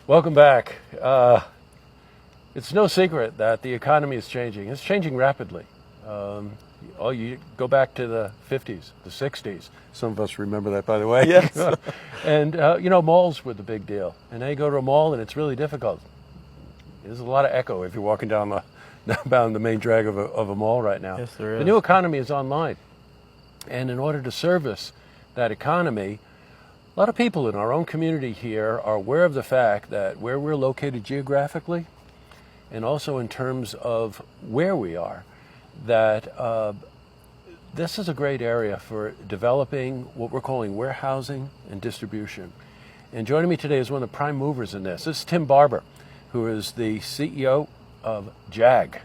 Welcome back. It's no secret that the economy is changing. It's changing rapidly. You go back to the 50s, the 60s. Some of us remember that, by the way. Yes. And, malls were the big deal. And now you go to a mall and it's really difficult. There's a lot of echo if you're walking down the main drag of a mall right now. Yes, there is. The new economy is online. And in order to service that economy, a lot of people in our own community here are aware of the fact that where we're located geographically and also in terms of where we are, that this is a great area for developing what we're calling warehousing and distribution. And joining me today is one of the prime movers in this. This is Tim Barber, who is the CEO of Jag.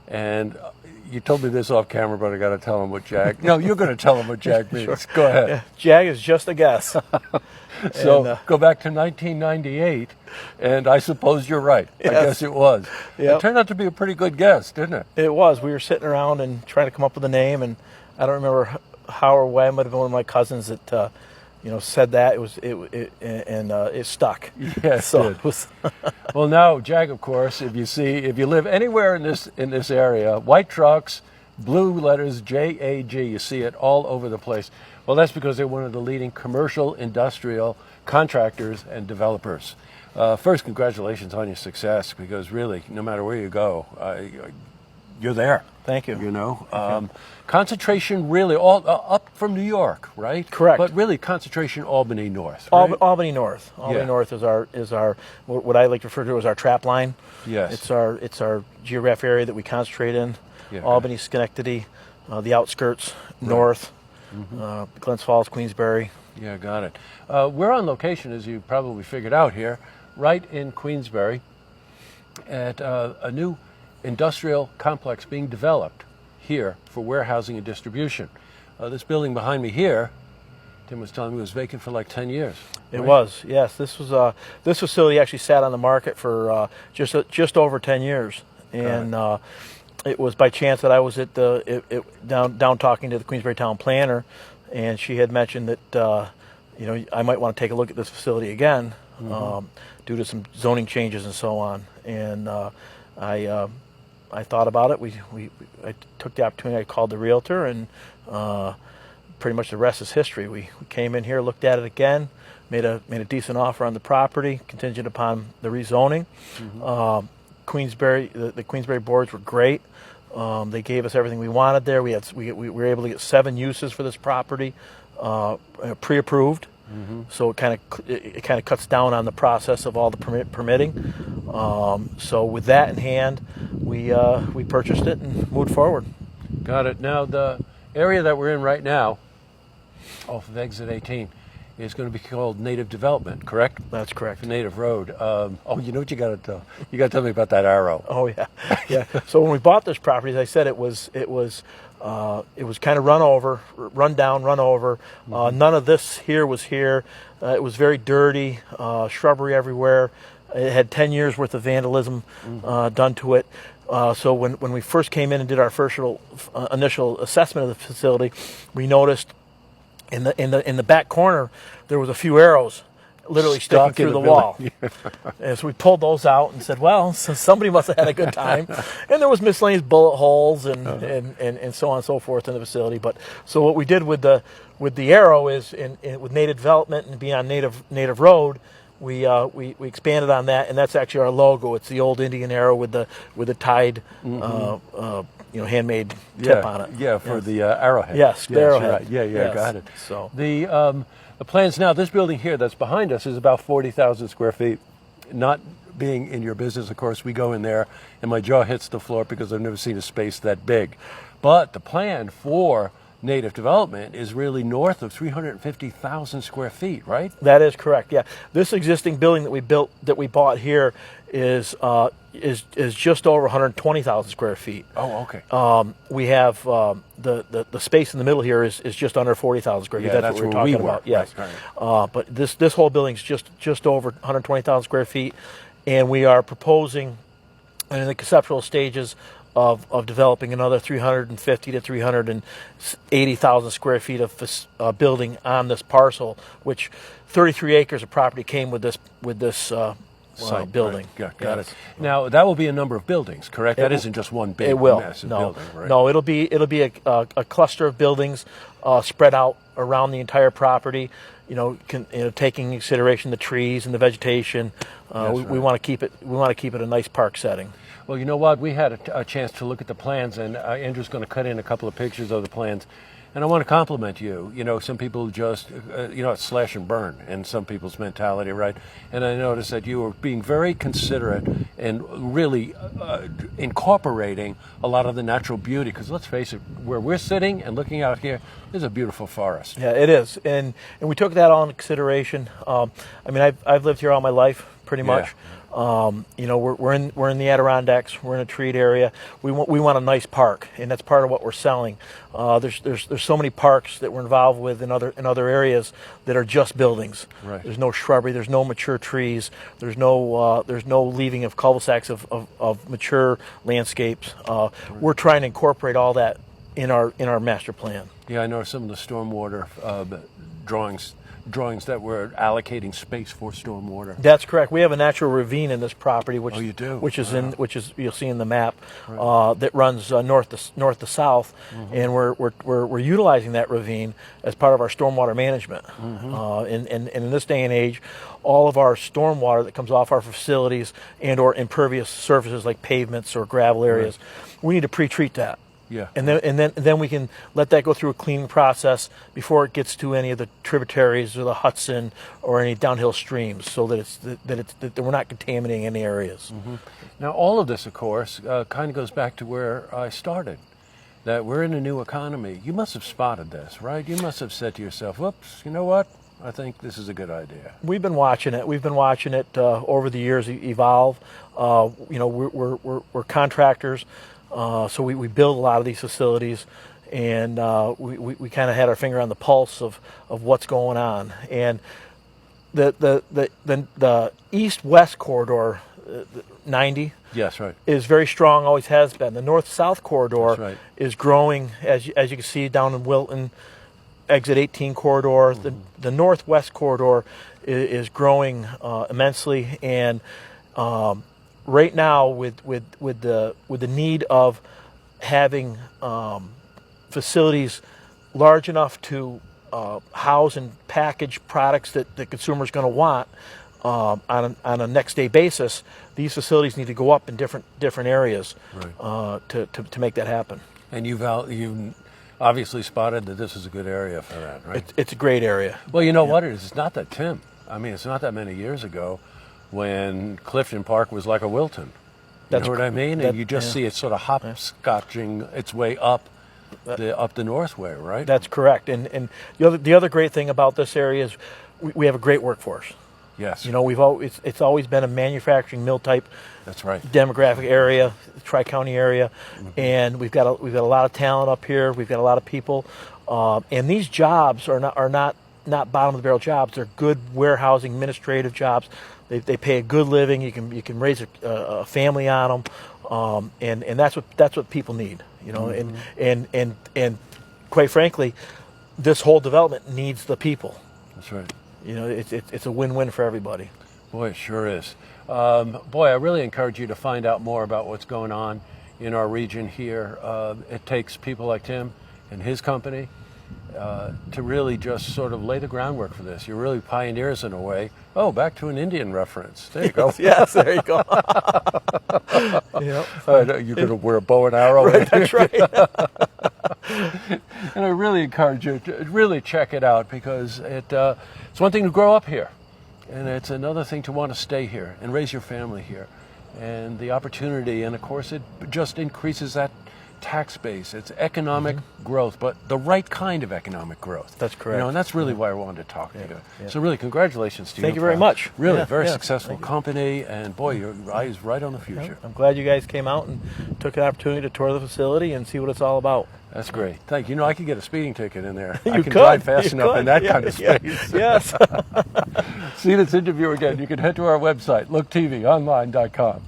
And you told me this off camera, but I got to tell him what Jag. No, you're going to tell him what Jag means. Sure. Go ahead. Yeah, Jag is just a guess. So go back to 1998, and I suppose you're right. Yes. I guess it was. Yep. It turned out to be a pretty good guess, didn't it? It was. We were sitting around and trying to come up with a name, and I don't remember how or why. It might have been one of my cousins that said that. It stuck. Yes, so it was. Well, now Jag, of course, if you live anywhere in this area, white trucks, blue letters, JAG, you see it all over the place. Well, that's because they're one of the leading commercial, industrial contractors and developers. First, congratulations on your success, because really, no matter where you go, you're there. Thank you. Concentration really all up from New York, right? Correct. But really concentration Albany North. Right? Albany North. Albany North is our what I like to refer to as our trap line. Yes. It's our geographic area that we concentrate in. Yeah. Albany, Schenectady, the outskirts, right. North, Glens Falls, Queensbury. Yeah, got it. We're on location, as you probably figured out here, right in Queensbury, at a new industrial complex being developed here for warehousing and distribution. This building behind me here, Tim was telling me, was vacant for like 10 years. Right? It was, yes. This facility actually sat on the market for just over 10 years, and it was by chance that I was at down talking to the Queensbury town planner, and she had mentioned that I might want to take a look at this facility again due to some zoning changes and so on. And I thought about it. I took the opportunity. I called the realtor, and pretty much the rest is history. We came in here, looked at it again, made a decent offer on the property, contingent upon the rezoning. Queensbury, the Queensbury boards were great. They gave us everything we wanted there. We were able to get 7 uses for this property, pre-approved. So it kind of cuts down on the process of all the permitting. So with that in hand, we purchased it and moved forward. Got it. Now the area that we're in right now, off of exit 18, is going to be called Native Development, correct? That's correct. The Native Road. You know what you got to tell? You got to tell me about that arrow. Oh yeah, yeah. So when we bought this property, as I said, it was kind of run down, run over. None of this here was here. It was very dirty, shrubbery everywhere. It had 10 years worth of vandalism done to it. So when we first came in and did our first initial assessment of the facility, we noticed in the back corner there was a few arrows literally sticking through the wall. And so we pulled those out and said, well, so somebody must have had a good time. And there was miscellaneous bullet holes and so on and so forth in the facility. But so what we did with the arrow is with Native Development and being on Native Road, we expanded on that, and that's actually our logo. It's the old Indian arrow with the tied handmade tip on it. Yeah, for the arrowhead. Yes, the arrowhead. Right. Yeah, yes. Got it. So the plans now, this building here that's behind us is about 40,000 square feet. Not being in your business, of course, we go in there and my jaw hits the floor because I've never seen a space that big. But the plan for Native Development is really north of 350,000 square feet, right? That is correct. Yeah, this existing building that we bought here is just over 120,000 square feet. Oh, okay. We have the space in the middle here is just under 40,000 square feet. Yeah, that's what we're where talking about. Yes. Right. But this whole building is just over 120,000 square feet, and we are proposing, and in the conceptual stages of developing another 350 to 380,000 square feet of building on this parcel, which 33 acres of property came with this site building. Right. Got it. Now that will be a number of buildings, correct? That isn't just one big massive building, right? No, it'll be a cluster of buildings spread out around the entire property. Taking into consideration the trees and the vegetation. We want to keep it. We want to keep it a nice park setting. Well, you know what? We had a chance to look at the plans, and Andrew's going to cut in a couple of pictures of the plans. And I want to compliment you. Some people just, it's slash and burn in some people's mentality, right? And I noticed that you were being very considerate and really incorporating a lot of the natural beauty. Because let's face it, where we're sitting and looking out here is a beautiful forest. Yeah, it is. And we took that all into consideration. I've lived here all my life, pretty much. We're in the Adirondacks. We're in a treed area. We want a nice park, and that's part of what we're selling. There's so many parks that we're involved with in other areas that are just buildings. Right. There's no shrubbery. There's no mature trees. There's no leaving of cul-de-sacs of mature landscapes. We're trying to incorporate all that in our master plan. Yeah, I know some of the stormwater drawings that were allocating space for stormwater. That's correct. We have a natural ravine in this property, which you do? which is you'll see in the map, that runs north to south, and we're utilizing that ravine as part of our stormwater management. And in this day and age, all of our stormwater that comes off our facilities and or impervious surfaces like pavements or gravel areas, we need to pre-treat that. Yeah. And then we can let that go through a cleaning process before it gets to any of the tributaries or the Hudson or any downhill streams, so that we're not contaminating any areas. Now, all of this, of course, kind of goes back to where I started, that we're in a new economy. You must have spotted this, right? You must have said to yourself, "Whoops, you know what? I think this is a good idea." We've been watching it. We've been watching it over the years evolve. We're contractors. So we build a lot of these facilities, and we kind of had our finger on the pulse of what's going on. And the east-west corridor, 90, Yes, right. is very strong. Always has been. The north-south corridor is growing, as you can see down in Wilton, exit 18 corridor. The northwest corridor is growing immensely, and right now, with the need of having facilities large enough to house and package products that the consumer is going to want on a next day basis, these facilities need to go up in different areas to make that happen. And you've obviously spotted that this is a good area for that, right? It's a great area. Well, you know what it is? It's not that, Tim. I mean, it's not that many years ago when Clifton Park was like a Wilton. You know what I mean? And you just see it sort of hopscotching its way up the north way, right? That's correct. And the other great thing about this area is we have a great workforce. Yes. It's always been a manufacturing mill type. That's right. Demographic area, tri-county area, and we've got a lot of talent up here. We've got a lot of people, and these jobs are not bottom of the barrel jobs. They're good warehousing, administrative jobs. They pay a good living. You can raise a family on them, and that's what people need. And quite frankly, this whole development needs the people. That's right. It's a win-win for everybody. Boy, it sure is. I really encourage you to find out more about what's going on in our region here. It takes people like Tim and his company to really just sort of lay the groundwork for this. You're really pioneers in a way. Oh, back to an Indian reference. There you go. Yes, there you go. You're going to wear a bow and arrow. Right, that's right. And I really encourage you to really check it out, because it's one thing to grow up here, and it's another thing to want to stay here and raise your family here. And the opportunity, and of course it just increases that tax base. It's economic growth, but the right kind of economic growth. That's correct. And that's really why I wanted to talk to you. Yeah. So really, congratulations to you. Thank you very much. Really, very successful company, and boy, your eye is right on the future. I'm glad you guys came out and took an opportunity to tour the facility and see what it's all about. That's great. Thank you. I could get a speeding ticket in there. You I can could. drive fast enough in that kind of space. Yes. See this interview again. You can head to our website, looktvonline.com.